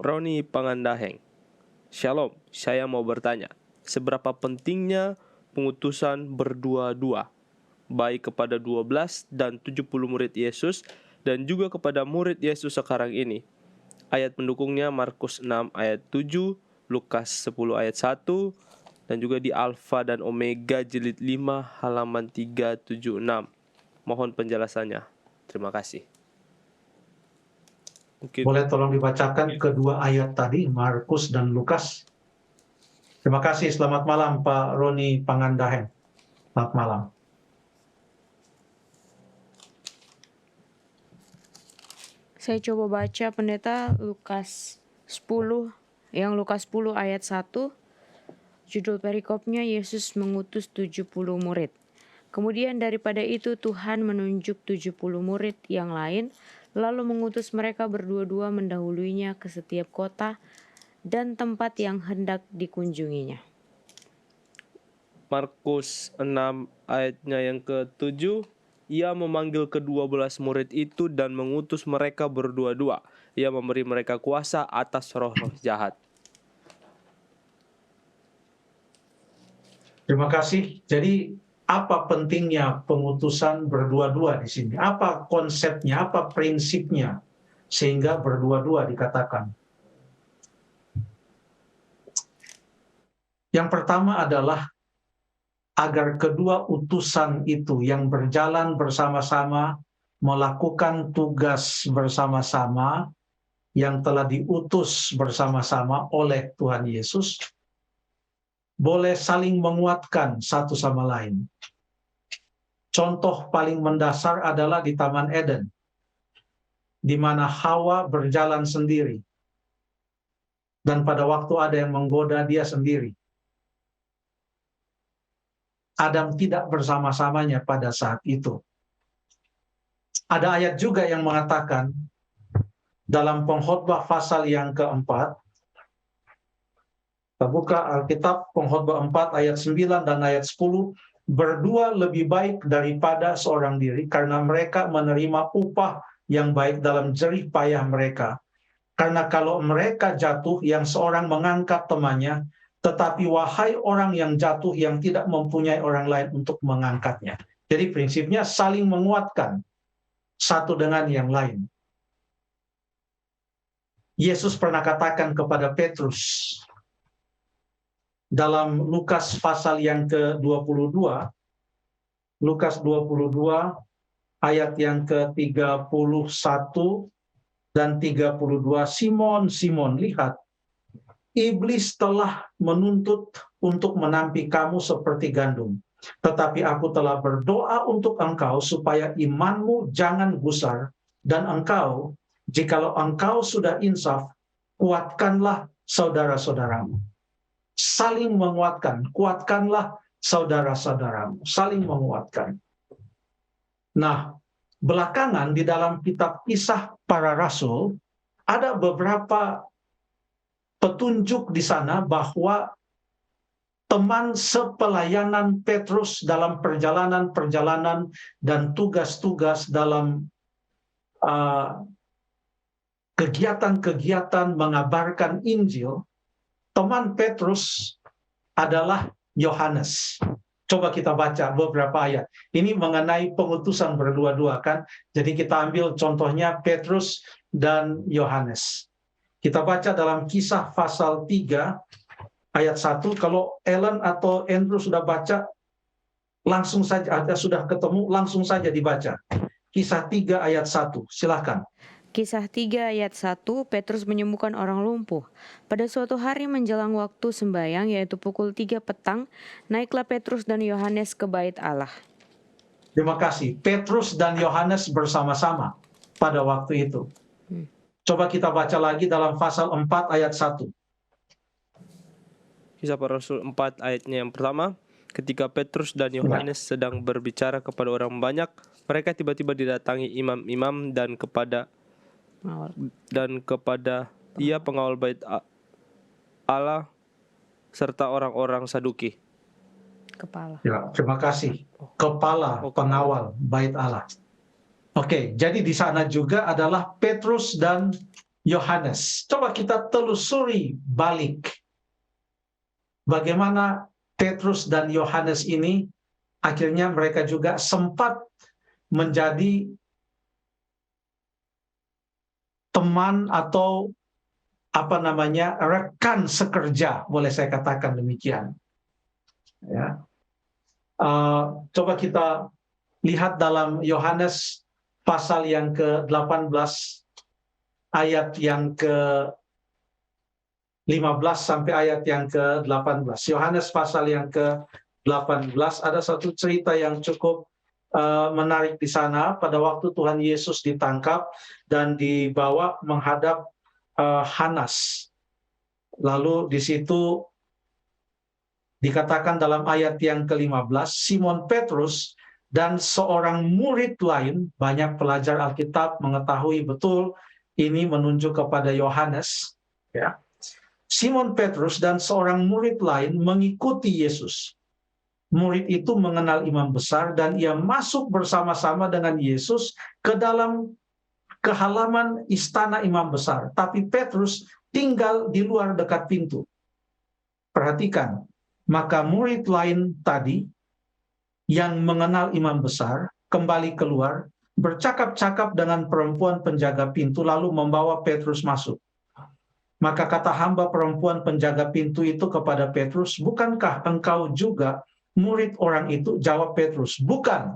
Roni Pangandaheng. Shalom, saya mau bertanya, seberapa pentingnya pengutusan berdua-dua, baik kepada 12 dan 70 murid Yesus, dan juga kepada murid Yesus sekarang ini? Ayat pendukungnya Markus 6 ayat 7, Lukas 10 ayat 1, dan juga di Alfa dan Omega jilid 5 halaman 376. Mohon penjelasannya. Terima kasih. Boleh tolong dibacakan kedua ayat tadi, Markus dan Lukas? Terima kasih, selamat malam Pak Roni Pangandaheng. Selamat malam. Saya coba baca pendeta Lukas 10, yang Lukas 10 ayat 1, judul perikopnya Yesus mengutus 70 murid. Kemudian daripada itu Tuhan menunjuk 70 murid yang lain, lalu mengutus mereka berdua-dua mendahuluinya ke setiap kota dan tempat yang hendak dikunjunginya. Markus 6 ayatnya yang ke-7, ia memanggil ke-12 murid itu dan mengutus mereka berdua-dua. Ia memberi mereka kuasa atas roh-roh jahat. Terima kasih. Jadi apa pentingnya pengutusan berdua-dua di sini? Apa konsepnya, apa prinsipnya sehingga berdua-dua dikatakan? Yang pertama adalah agar kedua utusan itu yang berjalan bersama-sama, melakukan tugas bersama-sama, yang telah diutus bersama-sama oleh Tuhan Yesus, boleh saling menguatkan satu sama lain. Contoh paling mendasar adalah di Taman Eden, di mana Hawa berjalan sendiri, dan pada waktu ada yang menggoda dia sendiri. Adam tidak bersama-samanya pada saat itu. Ada ayat juga yang mengatakan dalam Pengkhotbah pasal yang keempat, kita buka Alkitab Pengkhotbah 4 ayat 9 dan ayat 10, berdua lebih baik daripada seorang diri karena mereka menerima upah yang baik dalam jerih payah mereka. Karena kalau mereka jatuh, yang seorang mengangkat temannya, tetapi wahai orang yang jatuh yang tidak mempunyai orang lain untuk mengangkatnya. Jadi prinsipnya saling menguatkan satu dengan yang lain. Yesus pernah katakan kepada Petrus dalam Lukas pasal yang ke-22, Lukas 22 ayat yang ke-31 dan 32, Simon, Simon, lihat, iblis telah menuntut untuk menampi kamu seperti gandum. Tetapi aku telah berdoa untuk engkau supaya imanmu jangan gusar, dan engkau, jikalau engkau sudah insaf, kuatkanlah saudara-saudaramu. Saling menguatkan, kuatkanlah saudara-saudaramu, saling menguatkan. Nah, belakangan di dalam kitab Kisah Para Rasul, ada beberapa petunjuk di sana bahwa teman sepelayanan Petrus dalam perjalanan-perjalanan dan tugas-tugas dalam kegiatan-kegiatan mengabarkan Injil, teman Petrus adalah Yohanes. Coba kita baca beberapa ayat. Ini mengenai pengutusan berdua-dua kan. Jadi kita ambil contohnya Petrus dan Yohanes. Kita baca dalam Kisah pasal 3 ayat 1. Kalau Ellen atau Andrew sudah baca, langsung saja, ada sudah ketemu, langsung saja dibaca. Kisah 3 ayat 1, silakan. Kisah 3 ayat 1, Petrus menyembuhkan orang lumpuh. Pada suatu hari menjelang waktu sembahyang, yaitu pukul 3 petang, naiklah Petrus dan Yohanes ke bait Allah. Terima kasih. Petrus dan Yohanes bersama-sama pada waktu itu. Coba kita baca lagi dalam pasal 4 ayat 1. Kisah Para Rasul 4 ayatnya yang pertama, ketika Petrus dan Yohanes sedang berbicara kepada orang banyak, mereka tiba-tiba didatangi imam-imam dan kepada ia pengawal bait Allah serta orang-orang Saduki. Kepala. Ya, terima kasih. Kepala pengawal bait Allah. Oke, jadi di sana juga adalah Petrus dan Yohanes. Coba kita telusuri balik bagaimana Petrus dan Yohanes ini akhirnya mereka juga sempat menjadi teman atau rekan sekerja, boleh saya katakan demikian. Ya. Coba kita lihat dalam Yohanes pasal yang ke-18 ayat yang ke-15 sampai ayat yang ke-18. Yohanes pasal yang ke-18 ada satu cerita yang cukup menarik di sana. Pada waktu Tuhan Yesus ditangkap dan dibawa menghadap Hanas. Lalu di situ dikatakan dalam ayat yang ke-15, Simon Petrus dan seorang murid lain, banyak pelajar Alkitab mengetahui betul ini menunjuk kepada Yohanes, ya. Simon Petrus dan seorang murid lain mengikuti Yesus. Murid itu mengenal imam besar dan ia masuk bersama-sama dengan Yesus ke dalam halaman istana imam besar. Tapi Petrus tinggal di luar dekat pintu. Perhatikan, maka murid lain tadi yang mengenal imam besar kembali keluar, bercakap-cakap dengan perempuan penjaga pintu lalu membawa Petrus masuk. Maka kata hamba perempuan penjaga pintu itu kepada Petrus, "Bukankah engkau juga murid orang itu?" Jawab Petrus, "Bukan."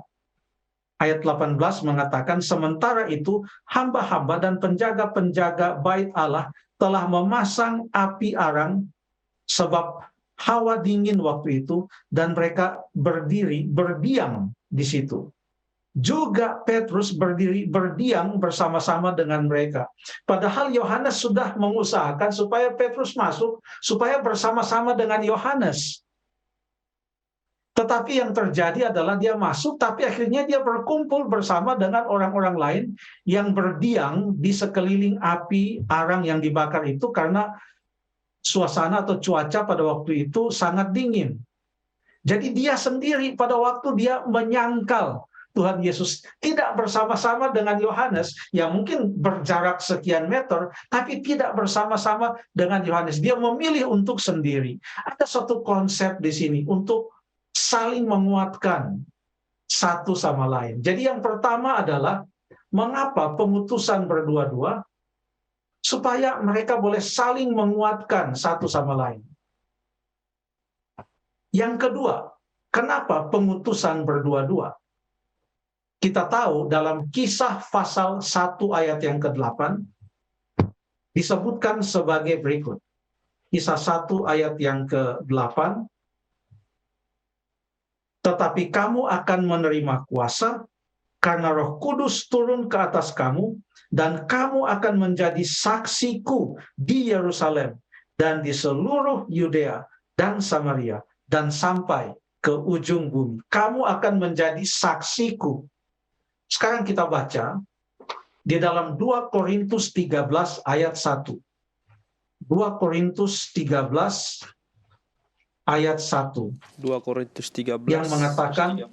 Ayat 18 mengatakan, sementara itu hamba-hamba dan penjaga-penjaga bait Allah telah memasang api arang sebab hawa dingin waktu itu, dan mereka berdiam di situ. Juga Petrus berdiam bersama-sama dengan mereka. Padahal Yohanes sudah mengusahakan supaya Petrus masuk, supaya bersama-sama dengan Yohanes. Tetapi yang terjadi adalah dia masuk, tapi akhirnya dia berkumpul bersama dengan orang-orang lain yang berdiam di sekeliling api arang yang dibakar itu karena suasana atau cuaca pada waktu itu sangat dingin. Jadi dia sendiri pada waktu dia menyangkal Tuhan Yesus tidak bersama-sama dengan Yohanes, yang mungkin berjarak sekian meter, tapi tidak bersama-sama dengan Yohanes. Dia memilih untuk sendiri. Ada suatu konsep di sini untuk saling menguatkan satu sama lain. Jadi yang pertama adalah mengapa pengutusan berdua-dua? Supaya mereka boleh saling menguatkan satu sama lain. Yang kedua, kenapa pengutusan berdua-dua? Kita tahu dalam Kisah pasal 1 ayat yang ke-8 disebutkan sebagai berikut. Kisah 1 ayat yang ke-8, tetapi kamu akan menerima kuasa karena Roh Kudus turun ke atas kamu, dan kamu akan menjadi saksiku di Yerusalem dan di seluruh Yudea dan Samaria dan sampai ke ujung bumi. Kamu akan menjadi saksiku. Sekarang kita baca di dalam 2 Korintus 13 ayat 1. 2 Korintus 13 ayat 1. 2 Korintus 13 yang mengatakan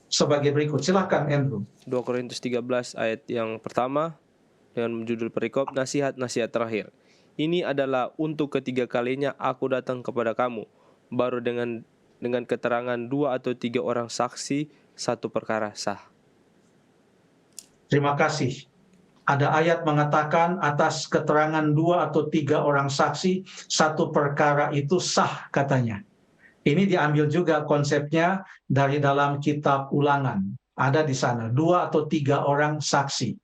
sebagai berikut. Silakan Andrew. 2 Korintus 13 ayat yang pertama dengan judul perikop nasihat-nasihat terakhir. Ini adalah untuk ketiga kalinya aku datang kepada kamu, baru dengan keterangan 2 atau 3 orang saksi satu perkara sah. Terima kasih. Ada ayat mengatakan atas keterangan 2 atau 3 orang saksi satu perkara itu sah katanya. Ini diambil juga konsepnya dari dalam kitab Ulangan. Ada di sana 2 atau 3 orang saksi.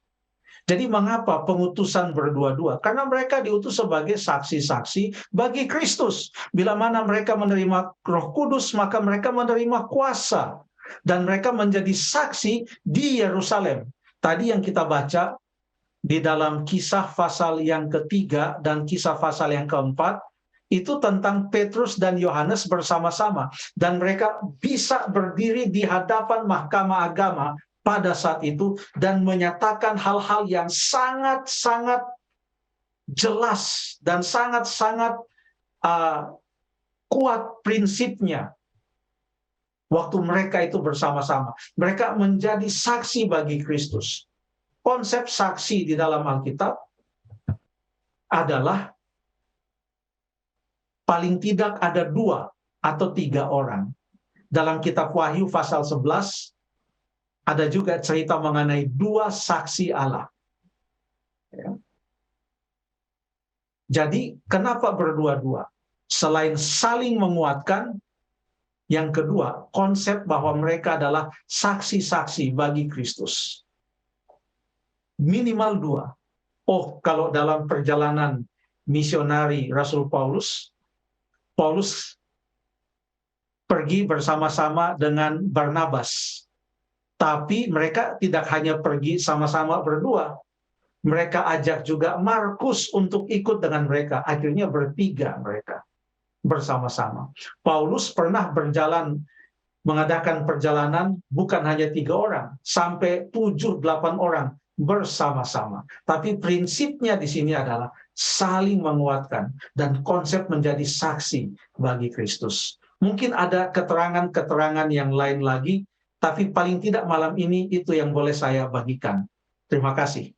Jadi mengapa pengutusan berdua-dua? Karena mereka diutus sebagai saksi-saksi bagi Kristus. Bila mana mereka menerima Roh Kudus, maka mereka menerima kuasa. Dan mereka menjadi saksi di Yerusalem. Tadi yang kita baca di dalam Kisah pasal yang ketiga dan Kisah pasal yang keempat, itu tentang Petrus dan Yohanes bersama-sama. Dan mereka bisa berdiri di hadapan mahkamah agama pada saat itu dan menyatakan hal-hal yang sangat-sangat jelas dan sangat-sangat kuat prinsipnya. Waktu mereka itu bersama-sama, mereka menjadi saksi bagi Kristus. Konsep saksi di dalam Alkitab adalah paling tidak ada 2 atau 3 orang. Dalam kitab Wahyu pasal 11 ada juga cerita mengenai 2 saksi Allah. Ya. Jadi kenapa berdua-dua? Selain saling menguatkan, yang kedua, konsep bahwa mereka adalah saksi-saksi bagi Kristus. Minimal 2. Oh, kalau dalam perjalanan misionari Rasul Paulus pergi bersama-sama dengan Barnabas. Tapi mereka tidak hanya pergi sama-sama berdua. Mereka ajak juga Markus untuk ikut dengan mereka. Akhirnya bertiga mereka bersama-sama. Paulus pernah mengadakan perjalanan bukan hanya 3 orang, sampai 7-8 orang bersama-sama. Tapi prinsipnya di sini adalah saling menguatkan dan konsep menjadi saksi bagi Kristus. Mungkin ada keterangan-keterangan yang lain lagi, tapi paling tidak malam ini itu yang boleh saya bagikan. Terima kasih.